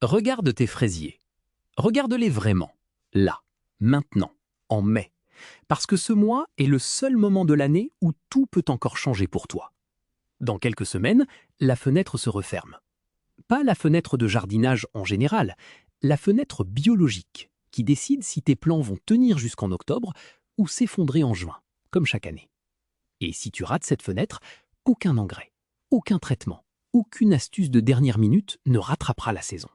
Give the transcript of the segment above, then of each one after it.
Regarde tes fraisiers. Regarde-les vraiment, là, maintenant, en mai. Parce que ce mois est le seul moment de l'année où tout peut encore changer pour toi. Dans quelques semaines, la fenêtre se referme. Pas la fenêtre de jardinage en général, la fenêtre biologique qui décide si tes plants vont tenir jusqu'en octobre ou s'effondrer en juin, comme chaque année. Et si tu rates cette fenêtre, aucun engrais, aucun traitement, aucune astuce de dernière minute ne rattrapera la saison.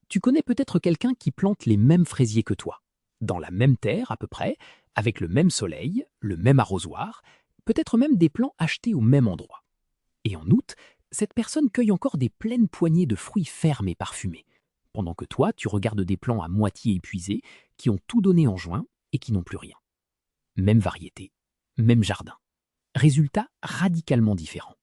Tu connais peut-être quelqu'un qui plante les mêmes fraisiers que toi, dans la même terre à peu près, avec le même soleil, le même arrosoir, peut-être même des plants achetés au même endroit. Et en août, cette personne cueille encore des pleines poignées de fruits fermes et parfumés, pendant que toi, tu regardes des plants à moitié épuisés, qui ont tout donné en juin et qui n'ont plus rien. Même variété, même jardin. Résultat radicalement différent.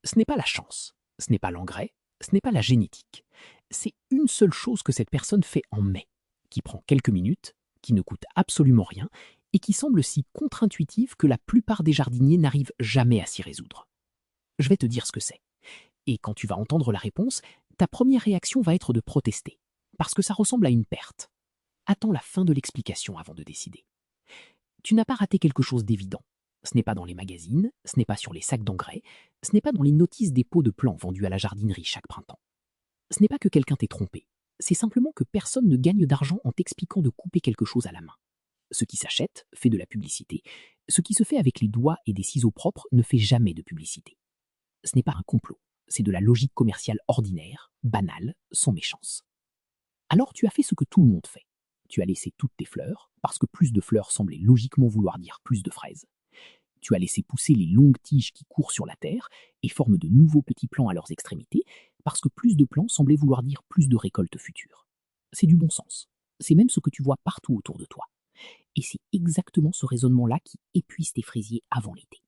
Ce n'est pas la chance, ce n'est pas l'engrais, ce n'est pas la génétique. C'est une seule chose que cette personne fait en mai, qui prend quelques minutes, qui ne coûte absolument rien et qui semble si contre-intuitive que la plupart des jardiniers n'arrivent jamais à s'y résoudre. Je vais te dire ce que c'est. Et quand tu vas entendre la réponse, ta première réaction va être de protester, parce que ça ressemble à une perte. Attends la fin de l'explication avant de décider. Tu n'as pas raté quelque chose d'évident. Ce n'est pas dans les magazines, ce n'est pas sur les sacs d'engrais, ce n'est pas dans les notices des pots de plants vendus à la jardinerie chaque printemps. Ce n'est pas que quelqu'un t'ait trompé, c'est simplement que personne ne gagne d'argent en t'expliquant de couper quelque chose à la main. Ce qui s'achète fait de la publicité. Ce qui se fait avec les doigts et des ciseaux propres ne fait jamais de publicité. Ce n'est pas un complot, c'est de la logique commerciale ordinaire, banale, sans méchance. Alors tu as fait ce que tout le monde fait. Tu as laissé toutes tes fleurs, parce que plus de fleurs semblait logiquement vouloir dire plus de fraises. Tu as laissé pousser les longues tiges qui courent sur la terre et forment de nouveaux petits plants à leurs extrémités, parce que plus de plants semblait vouloir dire plus de récoltes futures. C'est du bon sens. C'est même ce que tu vois partout autour de toi. Et c'est exactement ce raisonnement-là qui épuise tes fraisiers avant l'été.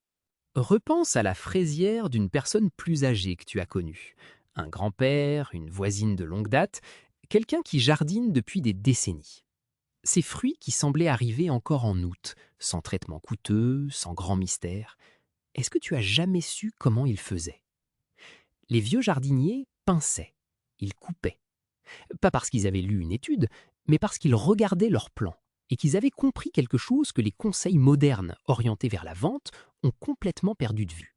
Repense à la fraisière d'une personne plus âgée que tu as connue. Un grand-père, une voisine de longue date, quelqu'un qui jardine depuis des décennies. Ces fruits qui semblaient arriver encore en août, sans traitement coûteux, sans grand mystère. Est-ce que tu as jamais su comment ils faisaient? Les vieux jardiniers pinçaient, ils coupaient. Pas parce qu'ils avaient lu une étude, mais parce qu'ils regardaient leurs plans et qu'ils avaient compris quelque chose que les conseils modernes orientés vers la vente ont complètement perdu de vue.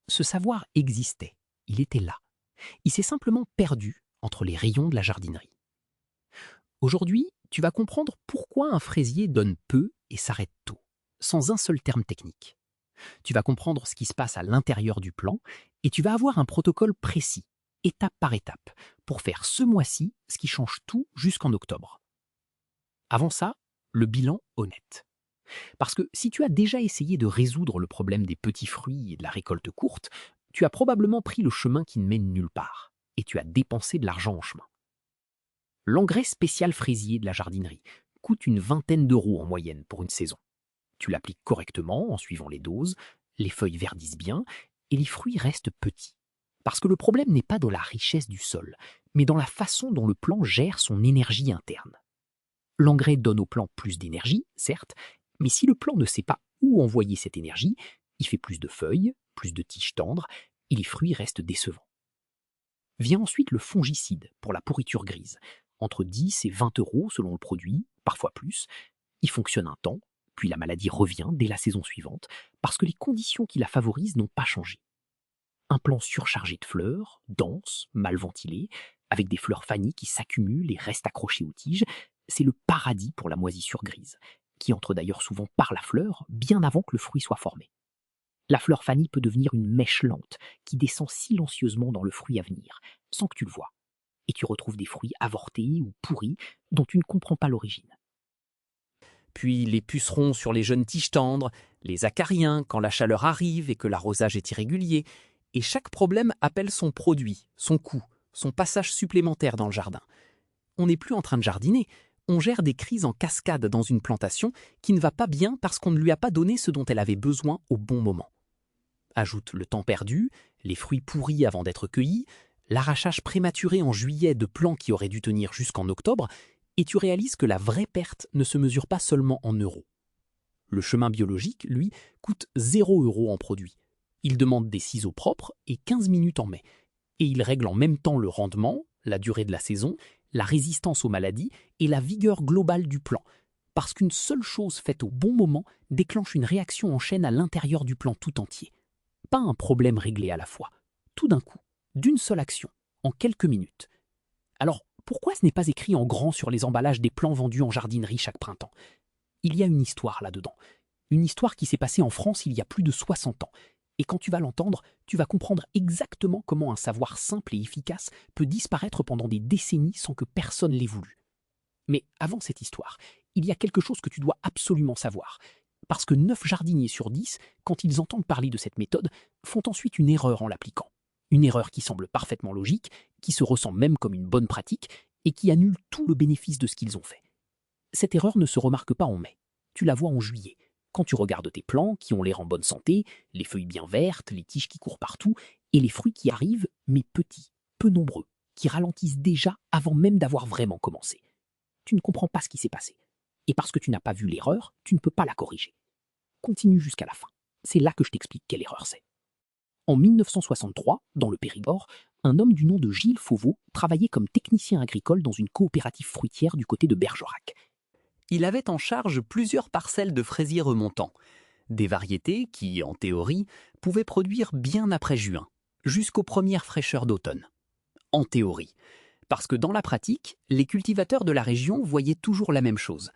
Ce savoir existait, il était là. Il s'est simplement perdu entre les rayons de la jardinerie. Aujourd'hui, tu vas comprendre pourquoi un fraisier donne peu et s'arrête tôt, sans un seul terme technique. Tu vas comprendre ce qui se passe à l'intérieur du plant et tu vas avoir un protocole précis, étape par étape, pour faire ce mois-ci ce qui change tout jusqu'en octobre. Avant ça, le bilan honnête. Parce que si tu as déjà essayé de résoudre le problème des petits fruits et de la récolte courte, tu as probablement pris le chemin qui ne mène nulle part et tu as dépensé de l'argent en chemin. L'engrais spécial fraisier de la jardinerie coûte une vingtaine d'euros en moyenne pour une saison. Tu l'appliques correctement en suivant les doses, les feuilles verdissent bien et les fruits restent petits. Parce que le problème n'est pas dans la richesse du sol, mais dans la façon dont le plant gère son énergie interne. L'engrais donne au plant plus d'énergie, certes, mais si le plant ne sait pas où envoyer cette énergie, il fait plus de feuilles, plus de tiges tendres, et les fruits restent décevants. Vient ensuite le fongicide pour la pourriture grise, entre 10 et 20 euros selon le produit, parfois plus. Il fonctionne un temps, puis la maladie revient dès la saison suivante, parce que les conditions qui la favorisent n'ont pas changé. Un plant surchargé de fleurs, dense, mal ventilé, avec des fleurs fanées qui s'accumulent et restent accrochées aux tiges, c'est le paradis pour la moisissure grise, qui entre d'ailleurs souvent par la fleur, bien avant que le fruit soit formé. La fleur fanée peut devenir une mèche lente, qui descend silencieusement dans le fruit à venir, sans que tu le vois. Et tu retrouves des fruits avortés ou pourris, dont tu ne comprends pas l'origine. Puis les pucerons sur les jeunes tiges tendres, les acariens quand la chaleur arrive et que l'arrosage est irrégulier, et chaque problème appelle son produit, son coût, son passage supplémentaire dans le jardin. On n'est plus en train de jardiner, on gère des crises en cascade dans une plantation qui ne va pas bien parce qu'on ne lui a pas donné ce dont elle avait besoin au bon moment. Ajoute le temps perdu, les fruits pourris avant d'être cueillis, l'arrachage prématuré en juillet de plants qui auraient dû tenir jusqu'en octobre, et tu réalises que la vraie perte ne se mesure pas seulement en euros. Le chemin biologique, lui, coûte 0 € en produit. Il demande des ciseaux propres et 15 minutes en mai. Et il règle en même temps le rendement, la durée de la saison, la résistance aux maladies et la vigueur globale du plant. Parce qu'une seule chose faite au bon moment déclenche une réaction en chaîne à l'intérieur du plant tout entier. Pas un problème réglé à la fois. Tout d'un coup, d'une seule action, en quelques minutes. Alors, pourquoi ce n'est pas écrit en grand sur les emballages des plants vendus en jardinerie chaque printemps? Il y a une histoire là-dedans. Une histoire qui s'est passée en France il y a plus de 60 ans. Et quand tu vas l'entendre, tu vas comprendre exactement comment un savoir simple et efficace peut disparaître pendant des décennies sans que personne l'ait voulu. Mais avant cette histoire, il y a quelque chose que tu dois absolument savoir. Parce que 9 jardiniers sur 10, quand ils entendent parler de cette méthode, font ensuite une erreur en l'appliquant. Une erreur qui semble parfaitement logique, qui se ressent même comme une bonne pratique, et qui annule tout le bénéfice de ce qu'ils ont fait. Cette erreur ne se remarque pas en mai. Tu la vois en juillet. Quand tu regardes tes plants qui ont l'air en bonne santé, les feuilles bien vertes, les tiges qui courent partout, et les fruits qui arrivent, mais petits, peu nombreux, qui ralentissent déjà avant même d'avoir vraiment commencé. Tu ne comprends pas ce qui s'est passé. Et parce que tu n'as pas vu l'erreur, tu ne peux pas la corriger. Continue jusqu'à la fin. C'est là que je t'explique quelle erreur c'est. En 1963, dans le Périgord, un homme du nom de Gilles Fauveau travaillait comme technicien agricole dans une coopérative fruitière du côté de Bergerac. Il avait en charge plusieurs parcelles de fraisiers remontants, des variétés qui, en théorie, pouvaient produire bien après juin, jusqu'aux premières fraîcheurs d'automne. En théorie, parce que dans la pratique, les cultivateurs de la région voyaient toujours la même chose.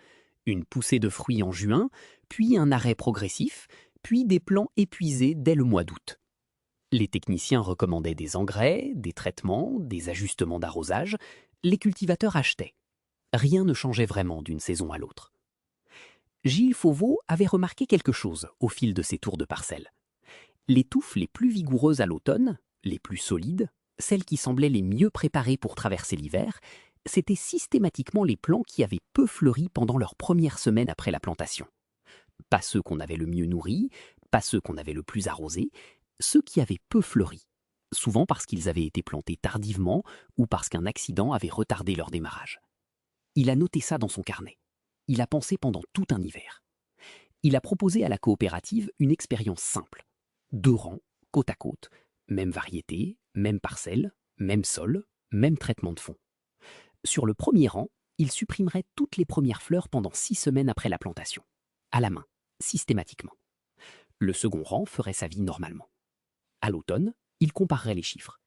Une poussée de fruits en juin, puis un arrêt progressif, puis des plants épuisés dès le mois d'août. Les techniciens recommandaient des engrais, des traitements, des ajustements d'arrosage. Les cultivateurs achetaient. Rien ne changeait vraiment d'une saison à l'autre. Gilles Fauveau avait remarqué quelque chose au fil de ses tours de parcelles. Les touffes les plus vigoureuses à l'automne, les plus solides, celles qui semblaient les mieux préparées pour traverser l'hiver, c'étaient systématiquement les plants qui avaient peu fleuri pendant leurs premières semaines après la plantation. Pas ceux qu'on avait le mieux nourris, pas ceux qu'on avait le plus arrosés, ceux qui avaient peu fleuri, souvent parce qu'ils avaient été plantés tardivement ou parce qu'un accident avait retardé leur démarrage. Il a noté ça dans son carnet. Il a pensé pendant tout un hiver. Il a proposé à la coopérative une expérience simple. 2 rangs, côte à côte, même variété, même parcelle, même sol, même traitement de fond. Sur le premier rang, il supprimerait toutes les premières fleurs pendant 6 semaines après la plantation, à la main, systématiquement. Le second rang ferait sa vie normalement. À l'automne, il comparerait les chiffres.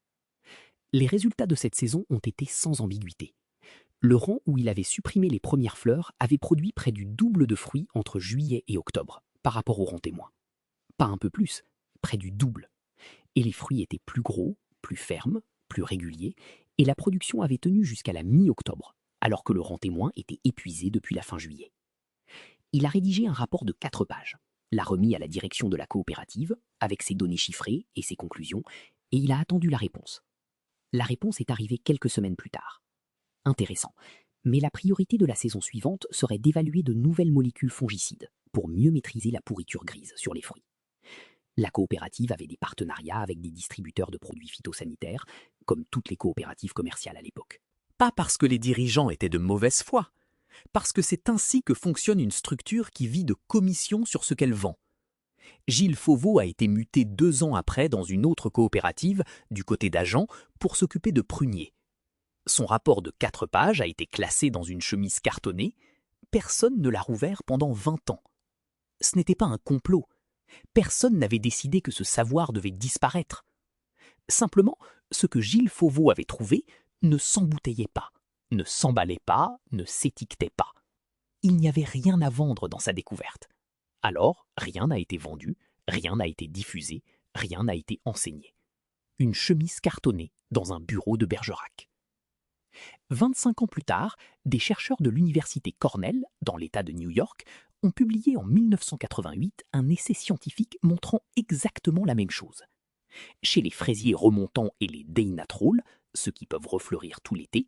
Les résultats de cette saison ont été sans ambiguïté. Le rang où il avait supprimé les premières fleurs avait produit près du double de fruits entre juillet et octobre, par rapport au rang témoin. Pas un peu plus, près du double. Et les fruits étaient plus gros, plus fermes, plus réguliers, et la production avait tenu jusqu'à la mi-octobre, alors que le rang témoin était épuisé depuis la fin juillet. Il a rédigé un rapport de 4 pages, l'a remis à la direction de la coopérative, avec ses données chiffrées et ses conclusions, et il a attendu la réponse. La réponse est arrivée quelques semaines plus tard. Intéressant, mais la priorité de la saison suivante serait d'évaluer de nouvelles molécules fongicides pour mieux maîtriser la pourriture grise sur les fruits. La coopérative avait des partenariats avec des distributeurs de produits phytosanitaires, comme toutes les coopératives commerciales à l'époque. Pas parce que les dirigeants étaient de mauvaise foi, parce que c'est ainsi que fonctionne une structure qui vit de commissions sur ce qu'elle vend. Gilles Fauveau a été muté 2 ans après dans une autre coopérative, du côté d'Agen, pour s'occuper de pruniers. Son rapport de 4 pages a été classé dans une chemise cartonnée. Personne ne l'a rouvert pendant 20 ans. Ce n'était pas un complot. Personne n'avait décidé que ce savoir devait disparaître. Simplement, ce que Gilles Fauveau avait trouvé ne s'embouteillait pas, ne s'emballait pas, ne s'étiquetait pas. Il n'y avait rien à vendre dans sa découverte. Alors, rien n'a été vendu, rien n'a été diffusé, rien n'a été enseigné. Une chemise cartonnée dans un bureau de Bergerac. 25 ans plus tard, des chercheurs de l'université Cornell, dans l'État de New York, ont publié en 1988 un essai scientifique montrant exactement la même chose. Chez les fraisiers remontants et les day natural, ceux qui peuvent refleurir tout l'été,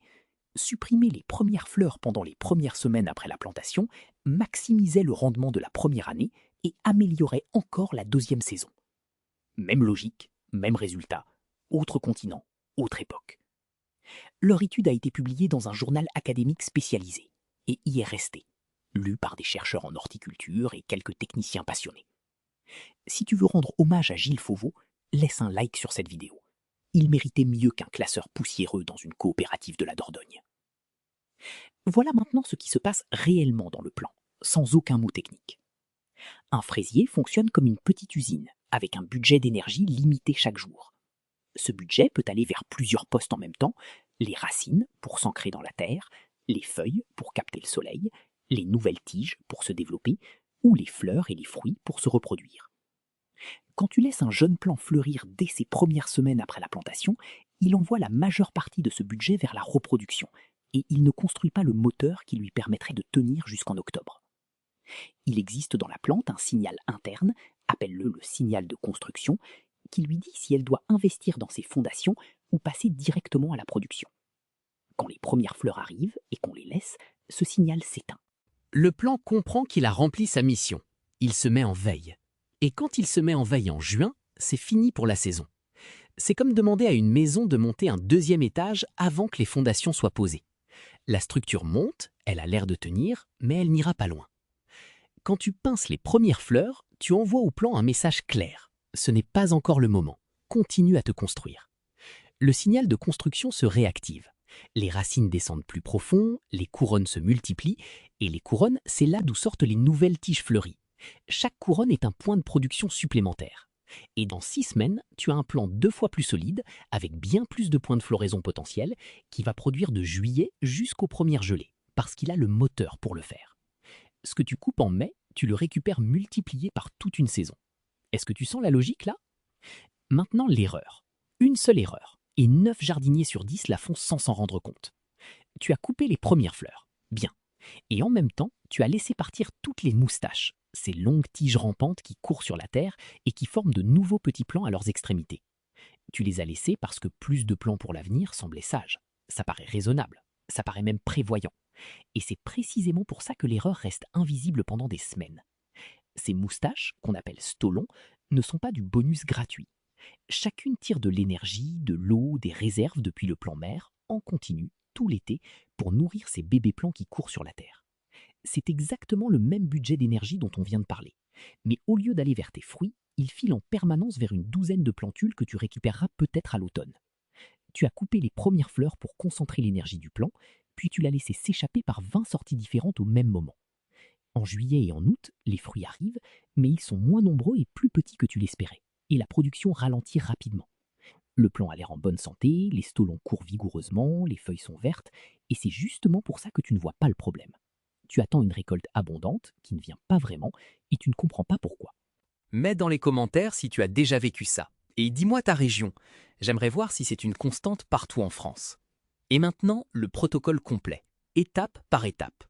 supprimer les premières fleurs pendant les premières semaines après la plantation maximisait le rendement de la première année et améliorait encore la deuxième saison. Même logique, même résultat, autre continent, autre époque. Leur étude a été publiée dans un journal académique spécialisé et y est restée, lu par des chercheurs en horticulture et quelques techniciens passionnés. Si tu veux rendre hommage à Gilles Fauveau, laisse un like sur cette vidéo. Il méritait mieux qu'un classeur poussiéreux dans une coopérative de la Dordogne. Voilà maintenant ce qui se passe réellement dans le plan, sans aucun mot technique. Un fraisier fonctionne comme une petite usine, avec un budget d'énergie limité chaque jour. Ce budget peut aller vers plusieurs postes en même temps, les racines pour s'ancrer dans la terre, les feuilles pour capter le soleil, les nouvelles tiges pour se développer, ou les fleurs et les fruits pour se reproduire. Quand tu laisses un jeune plant fleurir dès ses premières semaines après la plantation, il envoie la majeure partie de ce budget vers la reproduction, et il ne construit pas le moteur qui lui permettrait de tenir jusqu'en octobre. Il existe dans la plante un signal interne, appelle-le le signal de construction, qui lui dit si elle doit investir dans ses fondations ou passer directement à la production. Quand les premières fleurs arrivent et qu'on les laisse, ce signal s'éteint. Le plan comprend qu'il a rempli sa mission. Il se met en veille. Et quand il se met en veille en juin, c'est fini pour la saison. C'est comme demander à une maison de monter un deuxième étage avant que les fondations soient posées. La structure monte, elle a l'air de tenir, mais elle n'ira pas loin. Quand tu pinces les premières fleurs, tu envoies au plan un message clair. Ce n'est pas encore le moment. Continue à te construire. Le signal de construction se réactive. Les racines descendent plus profond, les couronnes se multiplient, et les couronnes, c'est là d'où sortent les nouvelles tiges fleuries. Chaque couronne est un point de production supplémentaire. Et dans 6 semaines, tu as un plant 2 fois plus solide, avec bien plus de points de floraison potentiels, qui va produire de juillet jusqu'aux premières gelées, parce qu'il a le moteur pour le faire. Ce que tu coupes en mai, tu le récupères multiplié par toute une saison. Est-ce que tu sens la logique là? Maintenant l'erreur. Une seule erreur. Et 9 jardiniers sur 10 la font sans s'en rendre compte. Tu as coupé les premières fleurs. Bien. Et en même temps, tu as laissé partir toutes les moustaches, ces longues tiges rampantes qui courent sur la terre et qui forment de nouveaux petits plants à leurs extrémités. Tu les as laissés parce que plus de plants pour l'avenir semblait sage. Ça paraît raisonnable. Ça paraît même prévoyant. Et c'est précisément pour ça que l'erreur reste invisible pendant des semaines. Ces moustaches, qu'on appelle stolons, ne sont pas du bonus gratuit. Chacune tire de l'énergie, de l'eau, des réserves depuis le plan mère, en continu, tout l'été, pour nourrir ces bébés plants qui courent sur la terre. C'est exactement le même budget d'énergie dont on vient de parler. Mais au lieu d'aller vers tes fruits, il file en permanence vers une douzaine de plantules que tu récupéreras peut-être à l'automne. Tu as coupé les premières fleurs pour concentrer l'énergie du plant, puis tu l'as laissé s'échapper par 20 sorties différentes au même moment. En juillet et en août, les fruits arrivent, mais ils sont moins nombreux et plus petits que tu l'espérais, et la production ralentit rapidement. Le plant a l'air en bonne santé, les stolons courent vigoureusement, les feuilles sont vertes, et c'est justement pour ça que tu ne vois pas le problème. Tu attends une récolte abondante, qui ne vient pas vraiment, et tu ne comprends pas pourquoi. Mets dans les commentaires si tu as déjà vécu ça. Et dis-moi ta région. J'aimerais voir si c'est une constante partout en France. Et maintenant, le protocole complet, étape par étape.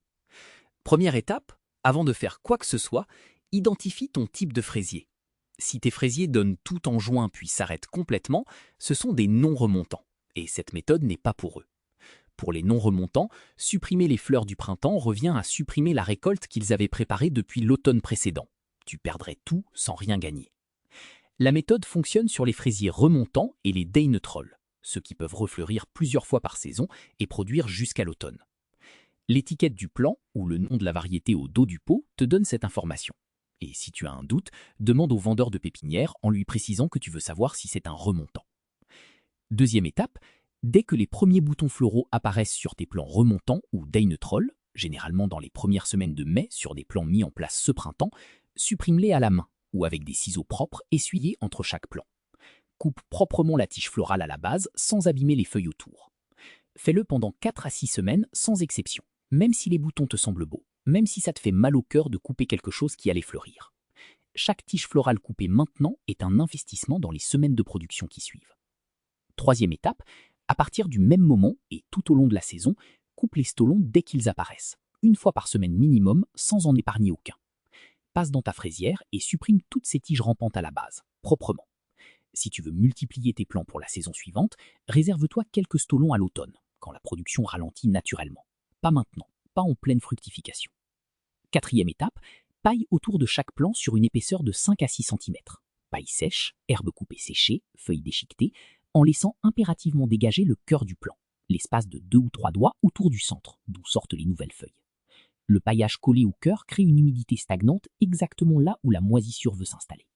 Première étape, avant de faire quoi que ce soit, identifie ton type de fraisier. Si tes fraisiers donnent tout en juin puis s'arrêtent complètement, ce sont des non-remontants, et cette méthode n'est pas pour eux. Pour les non-remontants, supprimer les fleurs du printemps revient à supprimer la récolte qu'ils avaient préparée depuis l'automne précédent. Tu perdrais tout sans rien gagner. La méthode fonctionne sur les fraisiers remontants et les Deinetroll, ceux qui peuvent refleurir plusieurs fois par saison et produire jusqu'à l'automne. L'étiquette du plant ou le nom de la variété au dos du pot te donne cette information. Et si tu as un doute, demande au vendeur de pépinière en lui précisant que tu veux savoir si c'est un remontant. Deuxième étape, dès que les premiers boutons floraux apparaissent sur tes plants remontants ou Deinetroll, généralement dans les premières semaines de mai sur des plants mis en place ce printemps, supprime-les à la main ou avec des ciseaux propres essuyés entre chaque plant. Coupe proprement la tige florale à la base sans abîmer les feuilles autour. Fais-le pendant 4 à 6 semaines sans exception, même si les boutons te semblent beaux, même si ça te fait mal au cœur de couper quelque chose qui allait fleurir. Chaque tige florale coupée maintenant est un investissement dans les semaines de production qui suivent. Troisième étape, à partir du même moment et tout au long de la saison, coupe les stolons dès qu'ils apparaissent, une fois par semaine minimum sans en épargner aucun. Passe dans ta fraisière et supprime toutes ces tiges rampantes à la base, proprement. Si tu veux multiplier tes plants pour la saison suivante, réserve-toi quelques stolons à l'automne, quand la production ralentit naturellement. Pas maintenant, pas en pleine fructification. Quatrième étape, paille autour de chaque plant sur une épaisseur de 5 à 6 cm. Paille sèche, herbe coupée séchée, feuilles déchiquetées, en laissant impérativement dégager le cœur du plant, l'espace de 2 ou 3 doigts autour du centre, d'où sortent les nouvelles feuilles. Le paillage collé au cœur crée une humidité stagnante exactement là où la moisissure veut s'installer.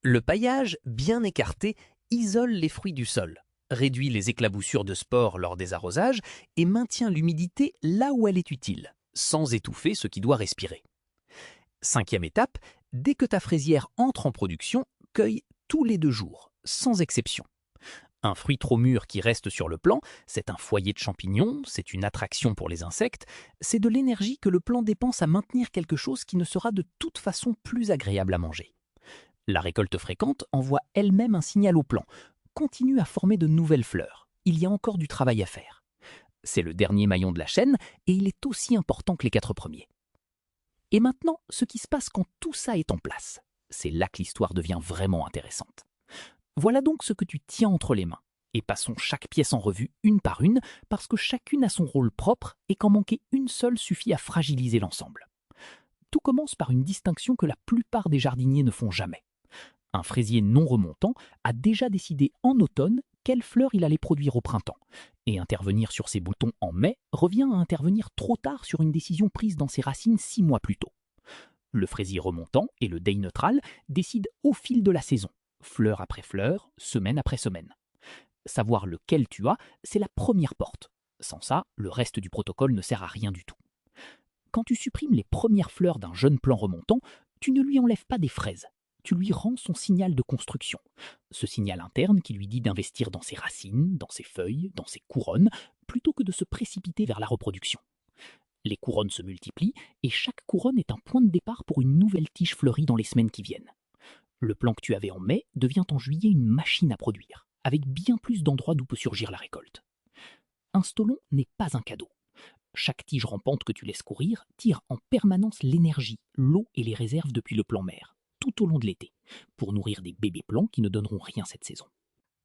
Le paillage, bien écarté, isole les fruits du sol. réduit les éclaboussures de spores lors des arrosages et maintient l'humidité là où elle est utile, sans étouffer ce qui doit respirer. 5e étape, dès que ta fraisière entre en production, cueille tous les 2 jours, sans exception. Un fruit trop mûr qui reste sur le plant, c'est un foyer de champignons, c'est une attraction pour les insectes, c'est de l'énergie que le plant dépense à maintenir quelque chose qui ne sera de toute façon plus agréable à manger. La récolte fréquente envoie elle-même un signal au plant. Continue à former de nouvelles fleurs. Il y a encore du travail à faire. C'est le dernier maillon de la chaîne et il est aussi important que les 4 premiers. Et maintenant, ce qui se passe quand tout ça est en place. C'est là que l'histoire devient vraiment intéressante. Voilà donc ce que tu tiens entre les mains. Et passons chaque pièce en revue une par une, parce que chacune a son rôle propre et qu'en manquer une seule suffit à fragiliser l'ensemble. Tout commence par une distinction que la plupart des jardiniers ne font jamais. Un fraisier non remontant a déjà décidé en automne quelles fleurs il allait produire au printemps. Et intervenir sur ses boutons en mai revient à intervenir trop tard sur une décision prise dans ses racines 6 mois plus tôt. Le fraisier remontant et le deuil neutral décident au fil de la saison, fleur après fleur, semaine après semaine. Savoir lequel tu as, c'est la première porte. Sans ça, le reste du protocole ne sert à rien du tout. Quand tu supprimes les premières fleurs d'un jeune plant remontant, tu ne lui enlèves pas des fraises. Tu lui rends son signal de construction. Ce signal interne qui lui dit d'investir dans ses racines, dans ses feuilles, dans ses couronnes, plutôt que de se précipiter vers la reproduction. Les couronnes se multiplient et chaque couronne est un point de départ pour une nouvelle tige fleurie dans les semaines qui viennent. Le plant que tu avais en mai devient en juillet une machine à produire, avec bien plus d'endroits d'où peut surgir la récolte. Un stolon n'est pas un cadeau. Chaque tige rampante que tu laisses courir tire en permanence l'énergie, l'eau et les réserves depuis le plant mère, tout au long de l'été, pour nourrir des bébés plants qui ne donneront rien cette saison.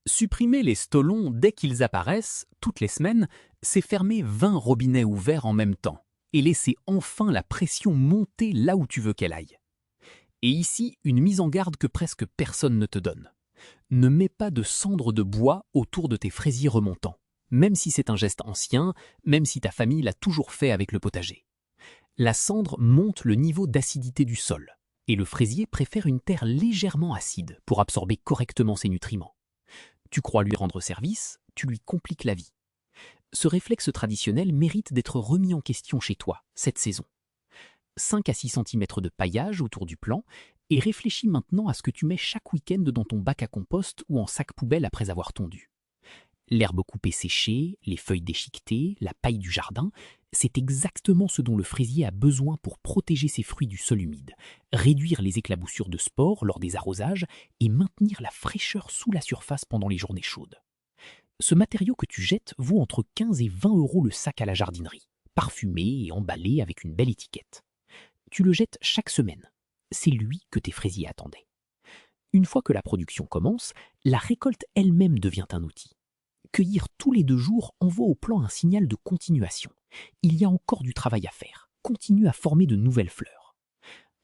Supprimer les stolons dès qu'ils apparaissent, toutes les semaines, c'est fermer 20 robinets ouverts en même temps et laisser enfin la pression monter là où tu veux qu'elle aille. Et ici, une mise en garde que presque personne ne te donne. Ne mets pas de cendres de bois autour de tes fraisiers remontants, même si c'est un geste ancien, même si ta famille l'a toujours fait avec le potager. La cendre monte le niveau d'acidité du sol, et le fraisier préfère une terre légèrement acide pour absorber correctement ses nutriments. Tu crois lui rendre service, tu lui compliques la vie. Ce réflexe traditionnel mérite d'être remis en question chez toi, cette saison. 5 à 6 cm de paillage autour du plant et réfléchis maintenant à ce que tu mets chaque week-end dans ton bac à compost ou en sac poubelle après avoir tondu. L'herbe coupée séchée, les feuilles déchiquetées, la paille du jardin, c'est exactement ce dont le fraisier a besoin pour protéger ses fruits du sol humide, réduire les éclaboussures de spores lors des arrosages et maintenir la fraîcheur sous la surface pendant les journées chaudes. Ce matériau que tu jettes vaut entre 15 et 20 € le sac à la jardinerie, parfumé et emballé avec une belle étiquette. Tu le jettes chaque semaine. C'est lui que tes fraisiers attendaient. Une fois que la production commence, la récolte elle-même devient un outil. Cueillir tous les 2 jours envoie au plant un signal de continuation. Il y a encore du travail à faire. Continue à former de nouvelles fleurs.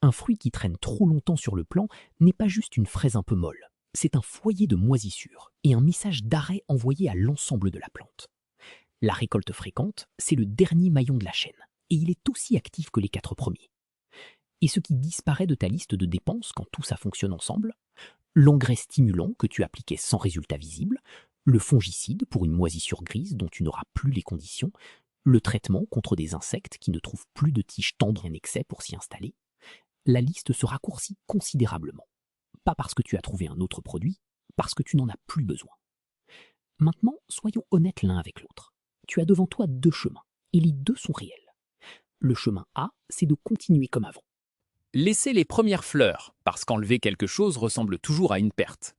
Un fruit qui traîne trop longtemps sur le plant n'est pas juste une fraise un peu molle. C'est un foyer de moisissure et un message d'arrêt envoyé à l'ensemble de la plante. La récolte fréquente, c'est le dernier maillon de la chaîne, et il est aussi actif que les 4 premiers. Et ce qui disparaît de ta liste de dépenses quand tout ça fonctionne ensemble, l'engrais stimulant que tu appliquais sans résultat visible, le fongicide pour une moisissure grise dont tu n'auras plus les conditions, le traitement contre des insectes qui ne trouvent plus de tiges tendres en excès pour s'y installer, la liste se raccourcit considérablement. Pas parce que tu as trouvé un autre produit, parce que tu n'en as plus besoin. Maintenant, soyons honnêtes l'un avec l'autre. Tu as devant toi 2 chemins, et les 2 sont réels. Le chemin A, c'est de continuer comme avant. Laissez les premières fleurs, parce qu'enlever quelque chose ressemble toujours à une perte.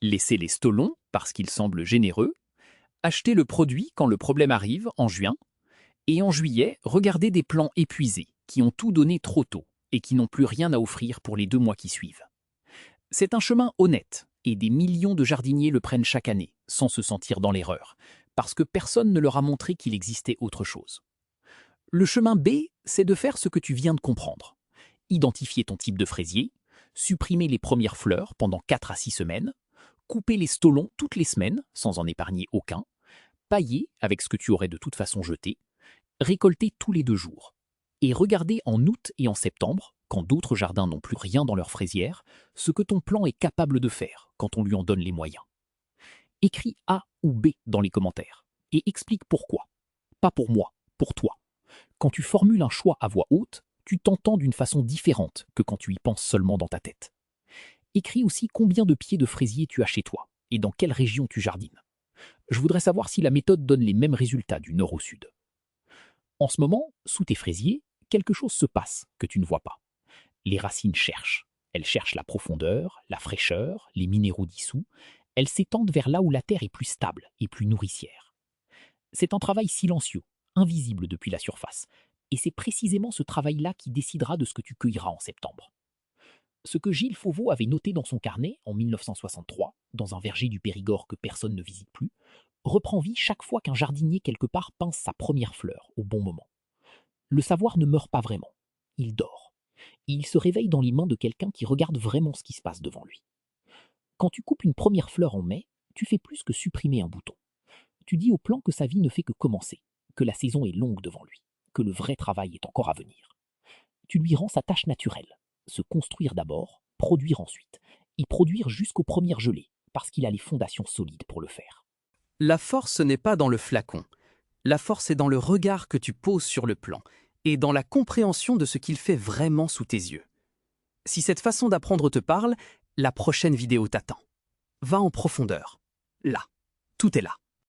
Laissez les stolons, parce qu'ils semblent généreux. Achetez le produit quand le problème arrive, en juin. Et en juillet, regardez des plants épuisés, qui ont tout donné trop tôt, et qui n'ont plus rien à offrir pour les 2 mois qui suivent. C'est un chemin honnête, et des millions de jardiniers le prennent chaque année, sans se sentir dans l'erreur, parce que personne ne leur a montré qu'il existait autre chose. Le chemin B, c'est de faire ce que tu viens de comprendre. Identifier ton type de fraisier, supprimer les premières fleurs pendant 4 à 6 semaines, couper les stolons toutes les semaines, sans en épargner aucun, pailler avec ce que tu aurais de toute façon jeté, récolter tous les 2 jours, et regarder en août et en septembre, quand d'autres jardins n'ont plus rien dans leur fraisière, ce que ton plant est capable de faire quand on lui en donne les moyens. Écris A ou B dans les commentaires et explique pourquoi. Pas pour moi, pour toi. Quand tu formules un choix à voix haute, tu t'entends d'une façon différente que quand tu y penses seulement dans ta tête. Écris aussi combien de pieds de fraisier tu as chez toi et dans quelle région tu jardines. Je voudrais savoir si la méthode donne les mêmes résultats du nord au sud. En ce moment, sous tes fraisiers, quelque chose se passe que tu ne vois pas. Les racines cherchent. Elles cherchent la profondeur, la fraîcheur, les minéraux dissous. Elles s'étendent vers là où la terre est plus stable et plus nourricière. C'est un travail silencieux, invisible depuis la surface. Et c'est précisément ce travail-là qui décidera de ce que tu cueilleras en septembre. Ce que Gilles Fauveau avait noté dans son carnet en 1963, dans un verger du Périgord que personne ne visite plus, reprend vie chaque fois qu'un jardinier quelque part pince sa première fleur au bon moment. Le savoir ne meurt pas vraiment, il dort. Et il se réveille dans les mains de quelqu'un qui regarde vraiment ce qui se passe devant lui. Quand tu coupes une première fleur en mai, tu fais plus que supprimer un bouton. Tu dis au plant que sa vie ne fait que commencer, que la saison est longue devant lui, que le vrai travail est encore à venir. Tu lui rends sa tâche naturelle, se construire d'abord, produire ensuite, et produire jusqu'aux premières gelées, parce qu'il a les fondations solides pour le faire. La force n'est pas dans le flacon. La force est dans le regard que tu poses sur le plant et dans la compréhension de ce qu'il fait vraiment sous tes yeux. Si cette façon d'apprendre te parle, la prochaine vidéo t'attend. Va en profondeur. Là, tout est là.